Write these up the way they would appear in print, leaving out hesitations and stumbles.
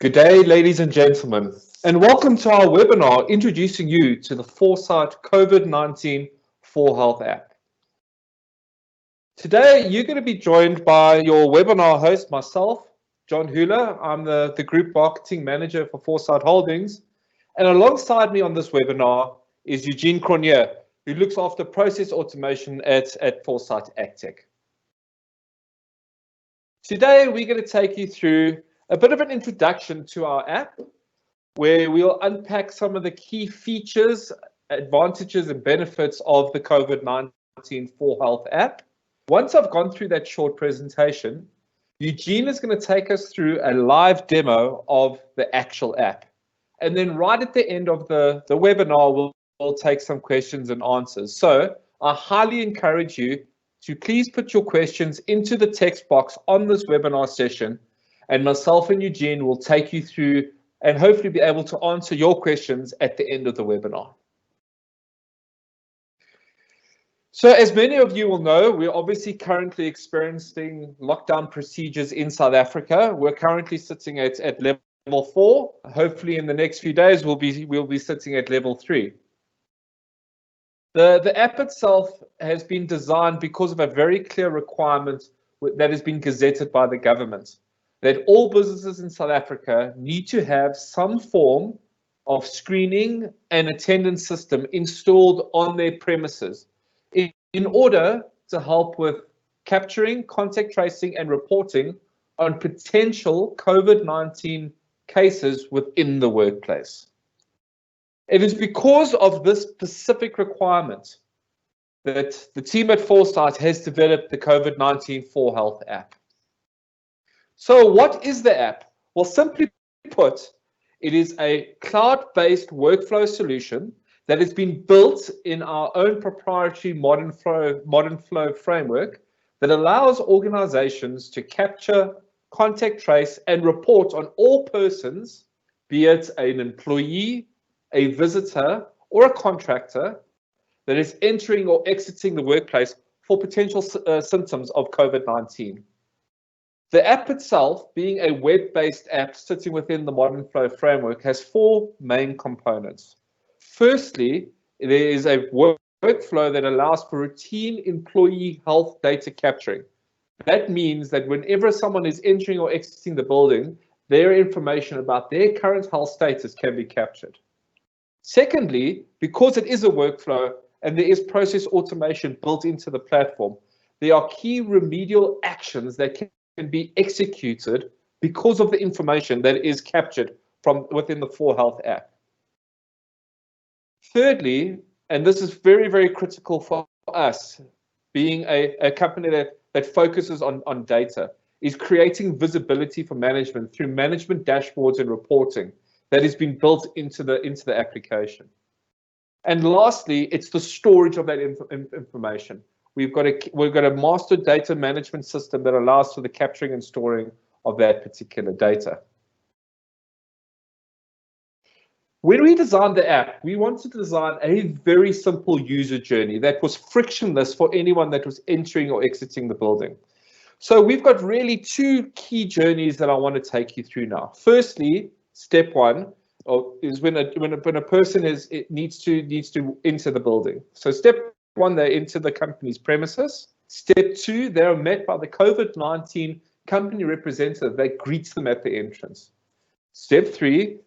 Good day, ladies and gentlemen, and welcome to our webinar introducing you to the Foresight COVID-19 4Health app. Today, you're going to be joined by your webinar host, myself, John Hula. I'm the Group Marketing Manager for Foresight Holdings, and alongside me on this webinar is Eugene Cronier, who looks after process automation at Foresight AgTech. Today, we're going to take you through a bit of an introduction to our app, where we'll unpack some of the key features, advantages, and benefits of the COVID-19 4Health app. Once I've gone through that short presentation, Eugene is going to take us through a live demo of the actual app. And then right at the end of the webinar, we'll take some questions and answers. So I highly encourage you to please put your questions into the text box on this webinar session, and myself and Eugene will take you through and hopefully be able to answer your questions at the end of the webinar. So as many of you will know, we're obviously currently experiencing lockdown procedures in South Africa. We're currently sitting at level 4. Hopefully in the next few days, we'll be sitting at level 3. The app itself has been designed because of a very clear requirement that has been gazetted by the government, that all businesses in South Africa need to have some form of screening and attendance system installed on their premises in order to help with capturing, contact tracing, and reporting on potential COVID-19 cases within the workplace. It is because of this specific requirement that the team at Foresight has developed the COVID-19 4Health app. So what is the app? Well, simply put, it is a cloud-based workflow solution that has been built in our own proprietary modern flow framework that allows organizations to capture, contact trace, and report on all persons, be it an employee, a visitor, or a contractor that is entering or exiting the workplace for potential symptoms of COVID-19. The app itself, being a web-based app sitting within the Modern Flow framework, has 4 main components. Firstly, there is a workflow that allows for routine employee health data capturing. That means that whenever someone is entering or exiting the building, their information about their current health status can be captured. Secondly, because it is a workflow and there is process automation built into the platform, there are key remedial actions that can be executed because of the information that is captured from within the 4Health app. Thirdly, and this is very, very critical for us, being a company that focuses on data, is creating visibility for management through management dashboards and reporting that has been built into the application. And lastly, it's the storage of that information. We've got a master data management system that allows for the capturing and storing of that particular data. When we designed the app, we wanted to design a very simple user journey that was frictionless for anyone that was entering or exiting the building. So we've got really 2 key journeys that I want to take you through now. Firstly, step 1 is when a person needs to enter the building. So step 1, they enter the company's premises. Step 2, they are met by the COVID-19 company representative that greets them at the entrance. Step 3,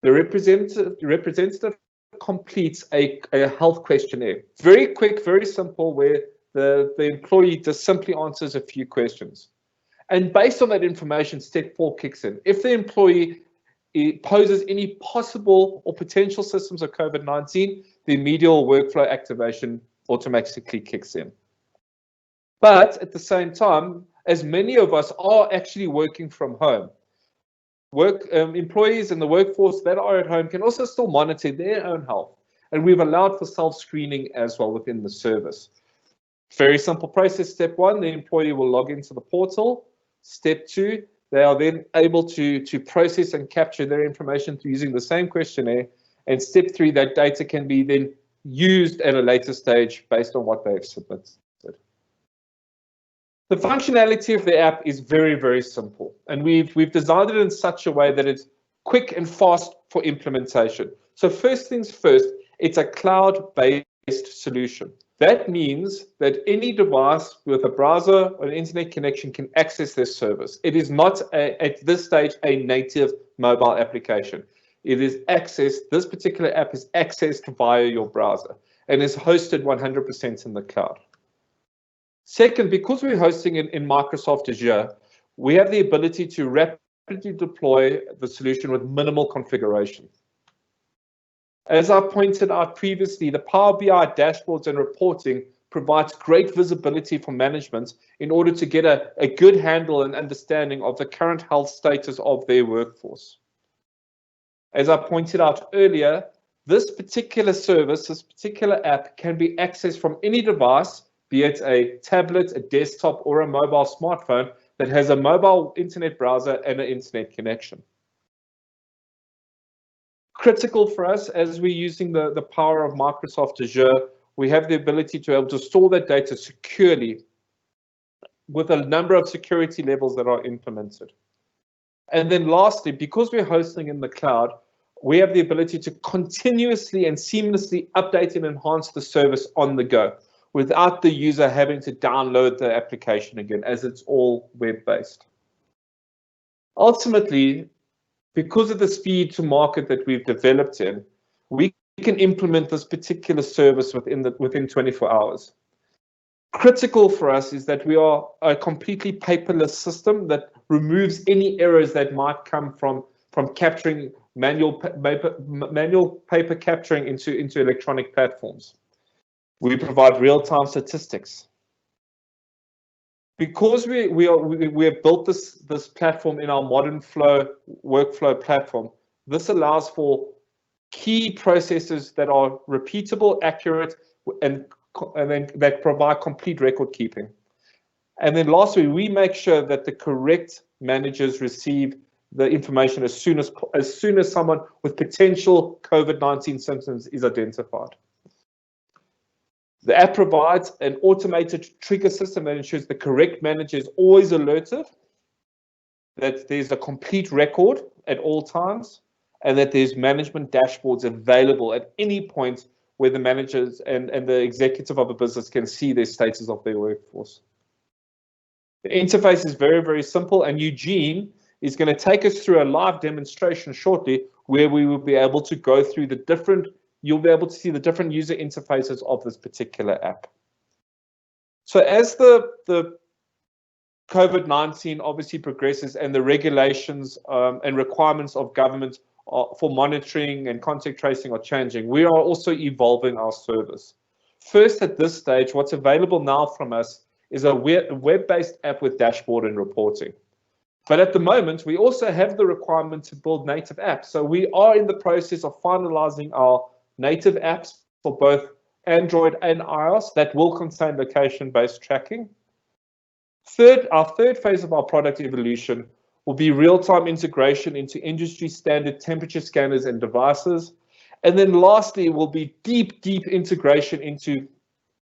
the representative completes a health questionnaire. Very quick, very simple, where the employee just simply answers a few questions. And based on that information, step 4 kicks in. If the employee poses any possible or potential symptoms of COVID-19, the immediate workflow activation automatically kicks in. But at the same time, as many of us are actually working from home, employees in the workforce that are at home can also still monitor their own health. And we've allowed for self-screening as well within the service. Very simple process. Step 1, the employee will log into the portal. Step 2, they are then able to process and capture their information through using the same questionnaire. And step 3, that data can be then used at a later stage based on what they've submitted. The functionality of the app is very, very simple, and we've designed it in such a way that it's quick and fast for implementation. So first things first, it's a cloud-based solution. That means that any device with a browser or an internet connection can access this service. It is not, at this stage, a native mobile application. It is accessed, this particular app is accessed via your browser and is hosted 100% in the cloud. Second, because we're hosting in Microsoft Azure, we have the ability to rapidly deploy the solution with minimal configuration. As I pointed out previously, the Power BI dashboards and reporting provides great visibility for management in order to get a good handle and understanding of the current health status of their workforce. As I pointed out earlier, this particular service, this particular app can be accessed from any device, be it a tablet, a desktop, or a mobile smartphone that has a mobile internet browser and an internet connection. Critical for us as we're using the power of Microsoft Azure, we have the ability to be able to store that data securely with a number of security levels that are implemented. And then lastly, because we're hosting in the cloud, we have the ability to continuously and seamlessly update and enhance the service on the go without the user having to download the application again, as it's all web-based. Ultimately, because of the speed to market that we've developed in, we can implement this particular service within 24 hours. Critical for us is that we are a completely paperless system that removes any errors that might come from capturing manual paper capturing into electronic platforms. We provide real-time statistics. Because we have built this platform in our modern flow workflow platform, this allows for key processes that are repeatable, accurate, and then that provide complete record keeping. And then lastly, we make sure that the correct managers receive the information as soon as someone with potential COVID-19 symptoms is identified. The app provides an automated trigger system that ensures the correct manager is always alerted, that there's a complete record at all times, and that there's management dashboards available at any point where the managers and the executive of a business can see their status of their workforce. The interface is very, very simple, and Eugene is going to take us through a live demonstration shortly where we will be able to go through you'll be able to see the different user interfaces of this particular app. So as the COVID-19 obviously progresses and the regulations and requirements of government for monitoring and contact tracing are changing, we are also evolving our service. First, at this stage, what's available now from us is a web-based app with dashboard and reporting. But at the moment, we also have the requirement to build native apps. So we are in the process of finalizing our native apps for both Android and iOS that will contain location-based tracking. Our third phase of our product evolution will be real-time integration into industry-standard temperature scanners and devices. And then lastly, will be deep integration into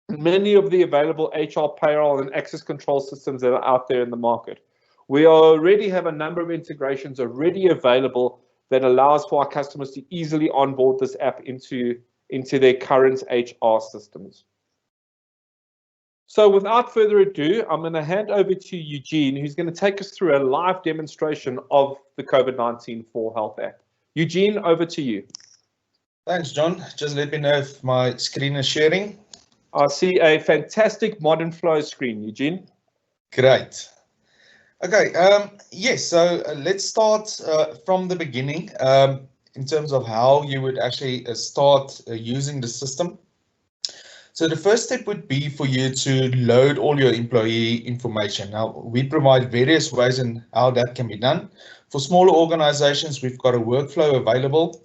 many of the available HR, payroll, and access control systems that are out there in the market. We already have a number of integrations already available that allows for our customers to easily onboard this app into their current HR systems. So without further ado, I'm going to hand over to Eugene, who's going to take us through a live demonstration of the COVID-19 4Health app. Eugene, over to you. Thanks, John. Just let me know if my screen is sharing. I see a fantastic modern flow screen, Eugene. Great. Okay, yes, so let's start from the beginning in terms of how you would actually start using the system. So the first step would be for you to load all your employee information. Now, we provide various ways in how that can be done. For smaller organizations, we've got a workflow available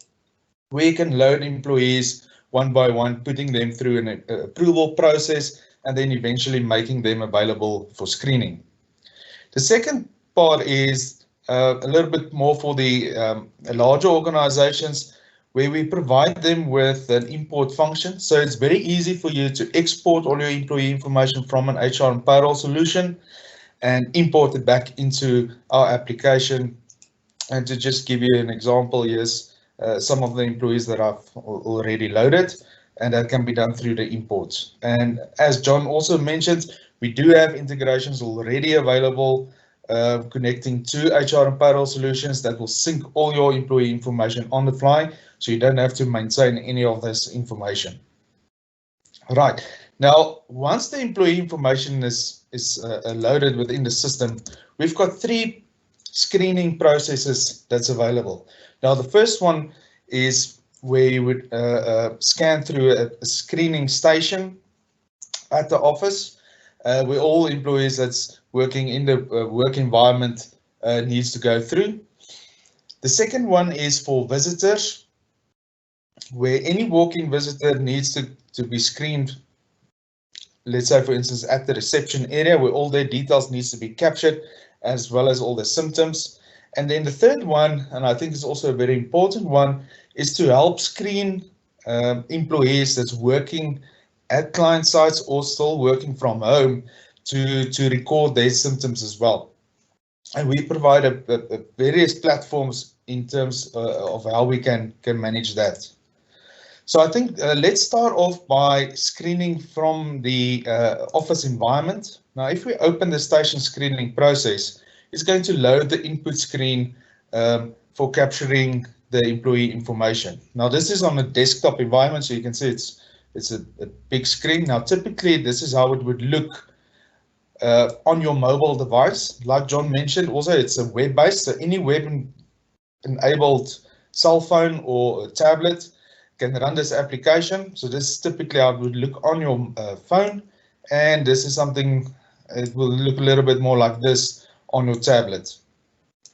where you can load employees one by one, putting them through an approval process, and then eventually making them available for screening. The second part is a little bit more for the larger organizations, where we provide them with an import function. So it's very easy for you to export all your employee information from an HR and payroll solution and import it back into our application. And to just give you an example, here's some of the employees that I've already loaded, and that can be done through the imports. And as John also mentioned, we do have integrations already available connecting to HR and payroll solutions that will sync all your employee information on the fly, so you don't have to maintain any of this information. Right, now once the employee information is loaded within the system, we've got 3 screening processes that's available. Now the first one is where you would scan through a screening station at the office, where all employees that's working in the work environment needs to go through. The second one is for visitors, where any walk-in visitor needs to be screened, let's say for instance at the reception area, where all their details needs to be captured, as well as all the symptoms. And then the third one, and I think it's also a very important one, is to help screen employees that's working at client sites or still working from home to record their symptoms as well. And we provide various platforms in terms of how we can manage that. So I think let's start off by screening from the office environment. Now, if we open the station screening process, it's going to load the input screen for capturing the employee information. Now, this is on a desktop environment, so you can see it's a big screen. Now, typically, this is how it would look on your mobile device. Like John mentioned, also it's a web-based, so any web-enabled cell phone or tablet can run this application. So this is typically how it would look on your phone, and this is something, it will look a little bit more like this on your tablet.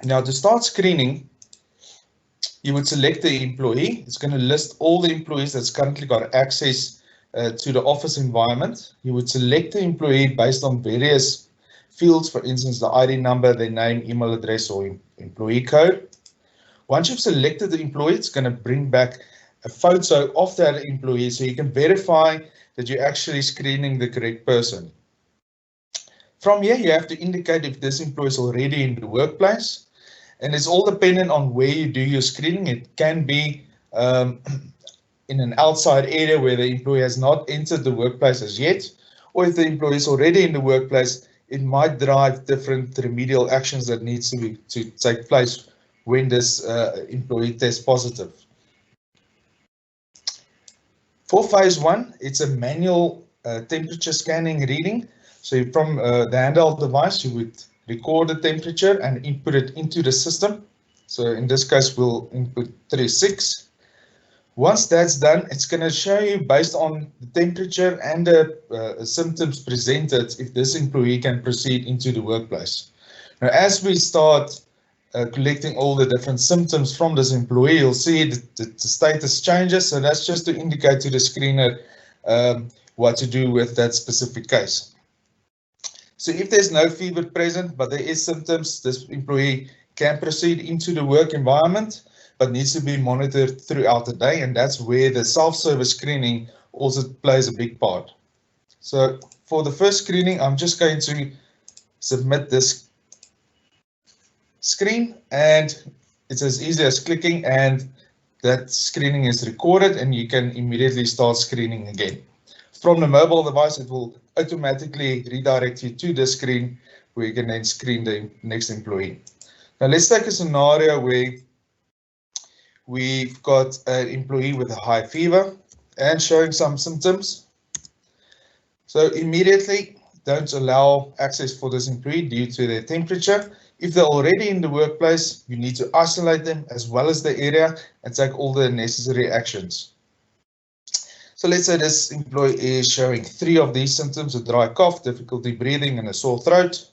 Now to start screening, you would select the employee. It's going to list all the employees that's currently got access to the office environment. You would select the employee based on various fields, for instance, the ID number, their name, email address, or employee code. Once you've selected the employee, it's going to bring back a photo of that employee so you can verify that you're actually screening the correct person. From here, you have to indicate if this employee is already in the workplace, and it's all dependent on where you do your screening. It can be in an outside area where the employee has not entered the workplace as yet, or if the employee is already in the workplace, it might drive different remedial actions that needs to take place when this employee tests positive. For phase 1, it's a manual temperature scanning reading. So from the handheld device, you would record the temperature and input it into the system. So in this case, we'll input 36. Once that's done, it's going to show you based on the temperature and the symptoms presented if this employee can proceed into the workplace. Now, as we start collecting all the different symptoms from this employee, you'll see the status changes. So that's just to indicate to the screener what to do with that specific case. So if there's no fever present, but there is symptoms, this employee can proceed into the work environment, but needs to be monitored throughout the day. And that's where the self-service screening also plays a big part. So for the first screening, I'm just going to submit this screen, and it's as easy as clicking, and that screening is recorded, and you can immediately start screening again. From the mobile device, it will automatically redirect you to the screen where you can then screen the next employee. Now let's take a scenario where we've got an employee with a high fever and showing some symptoms. So immediately don't allow access for this employee due to their temperature. If they're already in the workplace, you need to isolate them as well as the area and take all the necessary actions. So let's say this employee is showing 3 of these symptoms: a dry cough, difficulty breathing, and a sore throat.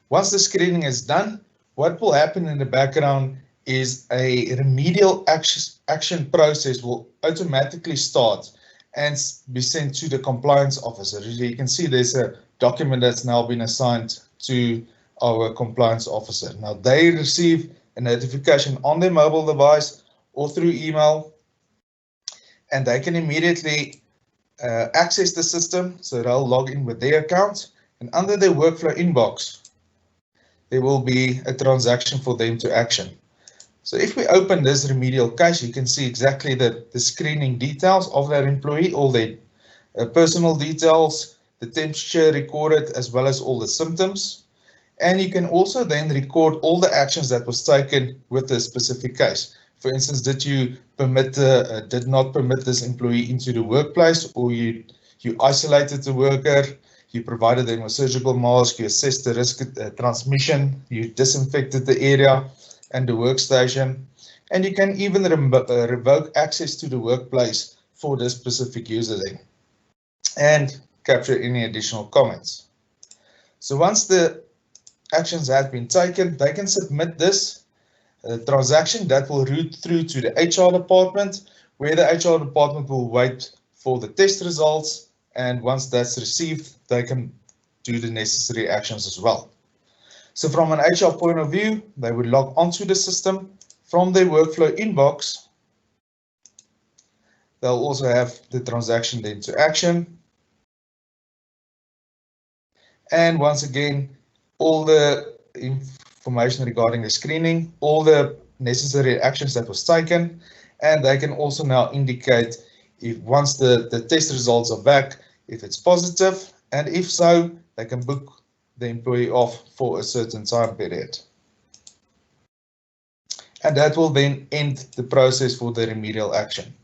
Once the screening is done, what will happen in the background is a remedial action process will automatically start and be sent to the compliance officer. As you can see, there's a document that's now been assigned to our compliance officer. Now they receive a notification on their mobile device or through email, and they can immediately access the system, so they'll log in with their account, and under their workflow inbox, there will be a transaction for them to action. So if we open this remedial case, you can see exactly the screening details of that employee, all their personal details, the temperature recorded, as well as all the symptoms. And you can also then record all the actions that was taken with the specific case. For instance, did you did not permit this employee into the workplace, or you isolated the worker, you provided them a surgical mask, you assessed the risk of transmission, you disinfected the area and the workstation, and you can even revoke access to the workplace for this specific user then, and capture any additional comments. So once the actions have been taken, they can submit this transaction that will route through to the HR department, where the HR department will wait for the test results, and once that's received, they can do the necessary actions as well. So from an HR point of view, they would log onto the system from their workflow inbox. They'll also have the transaction then to action. And once again, all the information regarding the screening, all the necessary actions that was taken, and they can also now indicate if once the test results are back, if it's positive, and if so, they can book the employee off for a certain time period. And that will then end the process for the remedial action.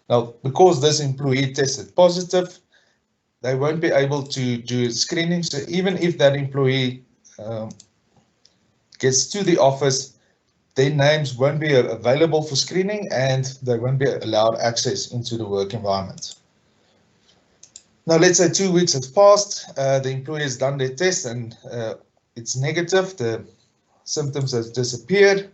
Now, because this employee tested positive, they won't be able to do screening. So even if that employee gets to the office, their names won't be available for screening, and they won't be allowed access into the work environment. Now, let's say 2 weeks has passed, the employee has done their test and it's negative, the symptoms have disappeared.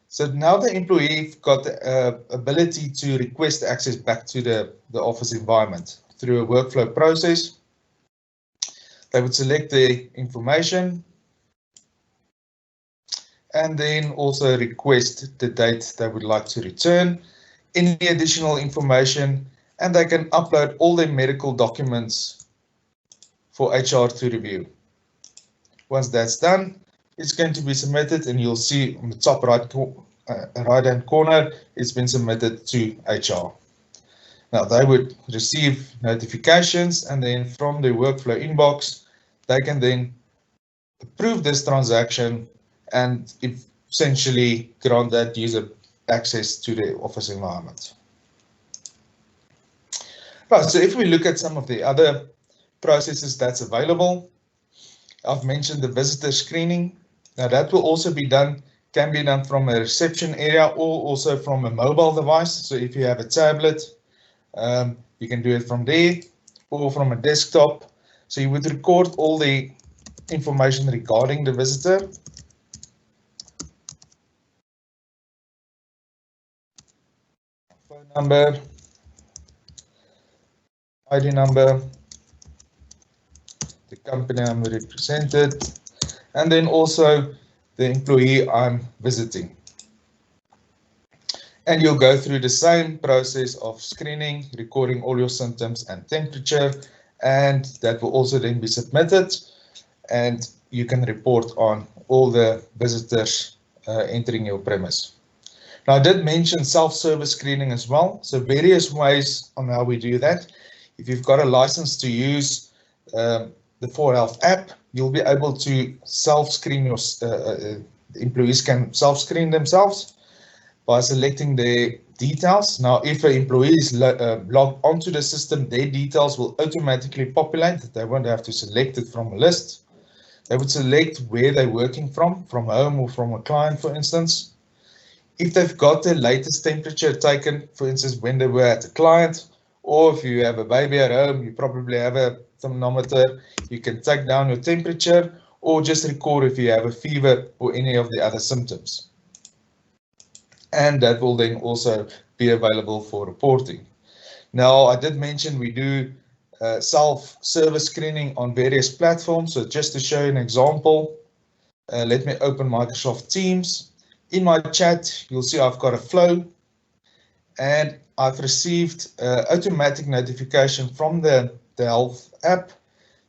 So now the employee got the ability to request access back to the office environment through a workflow process. They would select the information and then also request the date they would like to return, any additional information, and they can upload all their medical documents for HR to review. Once that's done, it's going to be submitted, and you'll see on the top right-hand corner, it's been submitted to HR. Now, they would receive notifications, and then from the workflow inbox, they can then approve this transaction and essentially grant that user access to the office environment. Right, so if we look at some of the other processes that's available, I've mentioned the visitor screening. Now that will also be done, can be done from a reception area or also from a mobile device. So if you have a tablet, you can do it from there or from a desktop. So you would record all the information regarding the visitor. Phone number, ID number, the company I'm represented, and then also the employee I'm visiting. And you'll go through the same process of screening, recording all your symptoms and temperature, and that will also then be submitted, and you can report on all the visitors entering your premise. Now, I did mention self-service screening as well, so various ways on how we do that. If you've got a license to use the 4Health app, you'll be able to self-screen your employees can self-screen themselves by selecting their details. Now, if an employee is logged onto the system, their details will automatically populate. They won't have to select it from a list. They would select where they're working from home or from a client, for instance. If they've got the latest temperature taken, for instance, when they were at a client, or if you have a baby at home, you probably have a thermometer, you can take down your temperature or just record if you have a fever or any of the other symptoms. And that will then also be available for reporting. Now, I did mention we do self-service screening on various platforms. So just to show you an example, let me open Microsoft Teams. In my chat, you'll see I've got a flow and I've received automatic notification from the health app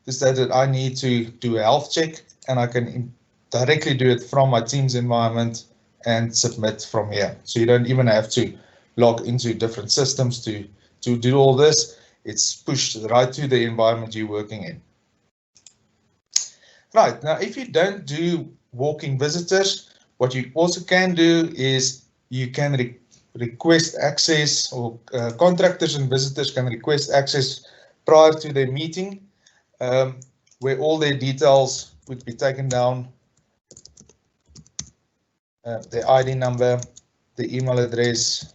to say that I need to do a health check, and I can directly do it from my Teams environment and submit from here. So you don't even have to log into different systems to do all this. It's pushed right to the environment you're working in. Right, now if you don't do walk-in visitors, what you also can do is you can request access, or contractors and visitors can request access prior to their meeting, where all their details would be taken down, the ID number, the email address,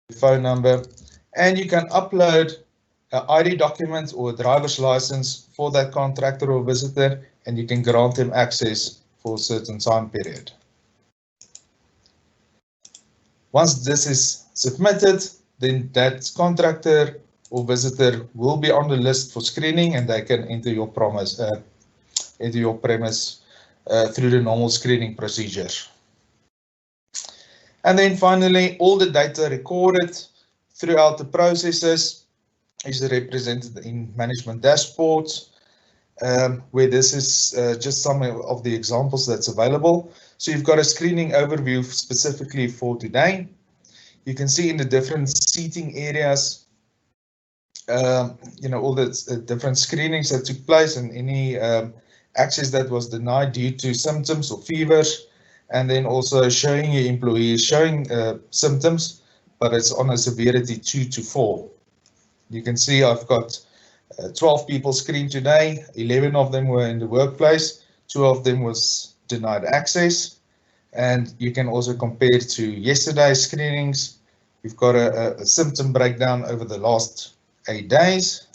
the phone number, and you can upload an ID document or a driver's license for that contractor or visitor, and you can grant them access for a certain time period. Once this is submitted, then that contractor or visitor will be on the list for screening, and they can enter your premise through the normal screening procedures. And then finally, all the data recorded throughout the processes is represented in management dashboards, where this is just some of the examples that's available. So you've got a screening overview specifically for today. You can see in the different seating areas, all the different screenings that took place and any access that was denied due to symptoms or fevers, and then also showing your employees showing symptoms, but it's on a severity 2 to 4. You can see I've got 12 people screened today. 11 of them were in the workplace. 2 of them was denied access. And you can also compare to yesterday's screenings. We've got a symptom breakdown over the last 8 days.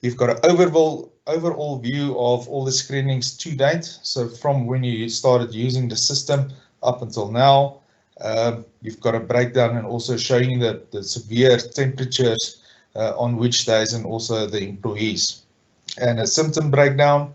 You've got an overall view of all the screenings to date. So from when you started using the system up until now, you've got a breakdown and also showing the severe temperatures on which days, and also the employees, and a symptom breakdown,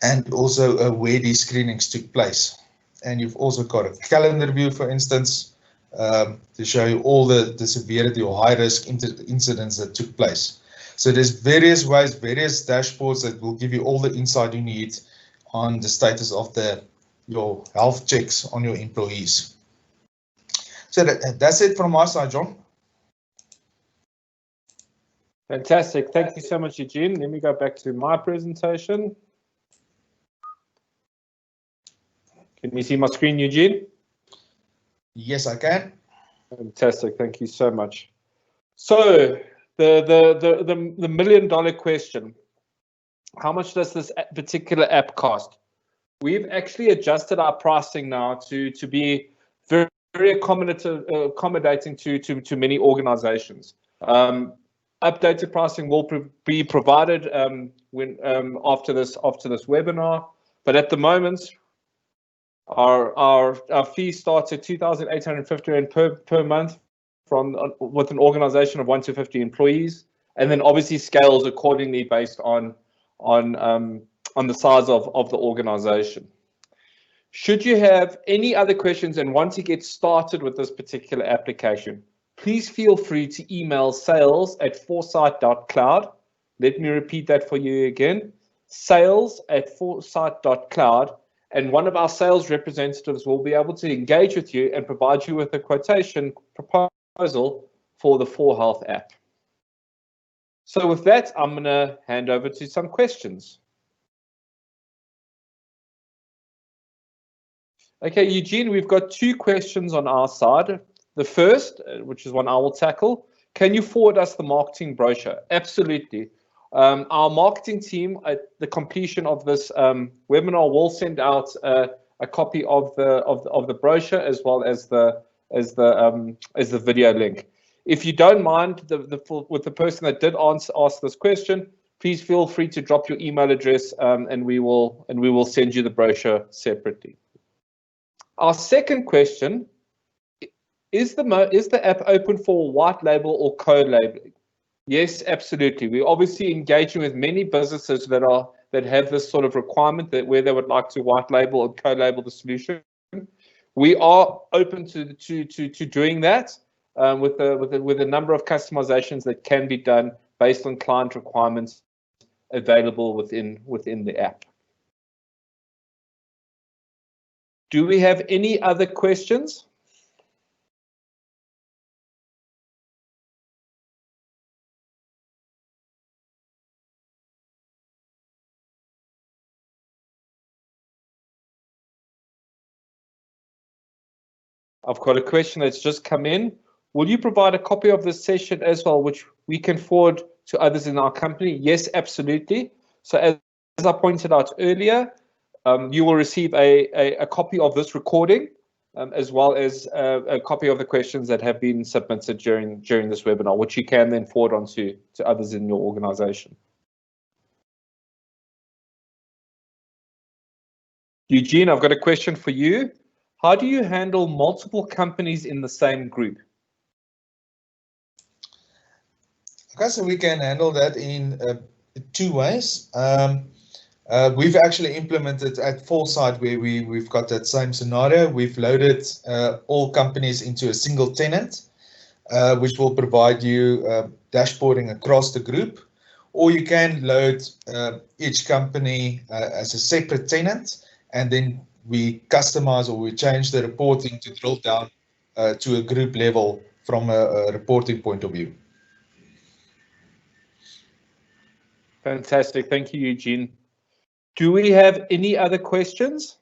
and also where these screenings took place. And you've also got a calendar view, for instance, to show you all the severity or high risk incidents that took place. So there's various ways, various dashboards that will give you all the insight you need on the status of your health checks on your employees. So that's it from my side, John. Fantastic. Thank you so much, Eugene. Let me go back to my presentation. Can you see my screen, Eugene? Yes, I can. Fantastic. Thank you so much. So the $1 million question: how much does this particular app cost? We've actually adjusted our pricing now to be very, very accommodating to many organizations. Updated pricing will be provided after this webinar, but at the moment our fee starts at 2,850 Rand per month with an organization of 1 to 50 employees, and then obviously scales accordingly based on the size of the organization. Should you have any other questions and want to get started with this particular application, please feel free to email sales@foresight.cloud. Let me repeat that for you again, sales@foresight.cloud, and one of our sales representatives will be able to engage with you and provide you with a quotation proposal for the 4Health app. So with that, I'm going to hand over to some questions. Okay, Eugene, we've got 2 questions on our side. The first, which is one I will tackle: can you forward us the marketing brochure? Absolutely. Our marketing team, at the completion of this webinar, will send out a copy of the brochure as well as the video link. If you don't mind, with the person that did ask this question, please feel free to drop your email address, and we will send you the brochure separately. Our second question: is the app open for white label or co-labeling? Yes, absolutely. We're obviously engaging with many businesses that have this sort of requirement, that where they would like to white label or co-label the solution. we are open to doing that with a number of customizations that can be done based on client requirements available within the app. Do we have any other questions? I've got a question that's just come in. Will you provide a copy of this session as well, which we can forward to others in our company? Yes, absolutely. So as I pointed out earlier, you will receive a copy of this recording, as well as a copy of the questions that have been submitted during this webinar, which you can then forward on to others in your organization. Eugene, I've got a question for you. How do you handle multiple companies in the same group? Okay, so we can handle that in 2 ways. We've actually implemented at 4Sight where we've got that same scenario. We've loaded all companies into a single tenant, which will provide you dashboarding across the group. Or you can load each company as a separate tenant, and then we customize or we change the reporting to drill down to a group level from a reporting point of view. Fantastic. Thank you, Eugene. Do we have any other questions?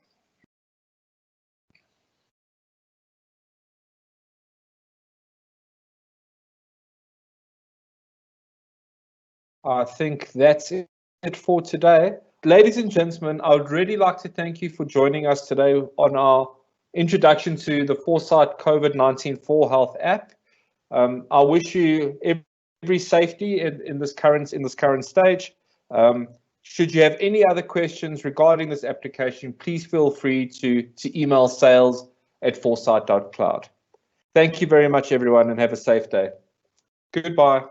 I think that's it for today. Ladies and gentlemen, I would really like to thank you for joining us today on our introduction to the 4Sight COVID-19 4Health app. I wish you every safety in this current stage. Should you have any other questions regarding this application, please feel free to email sales@4sight.cloud. Thank you very much, everyone, and have a safe day. Goodbye.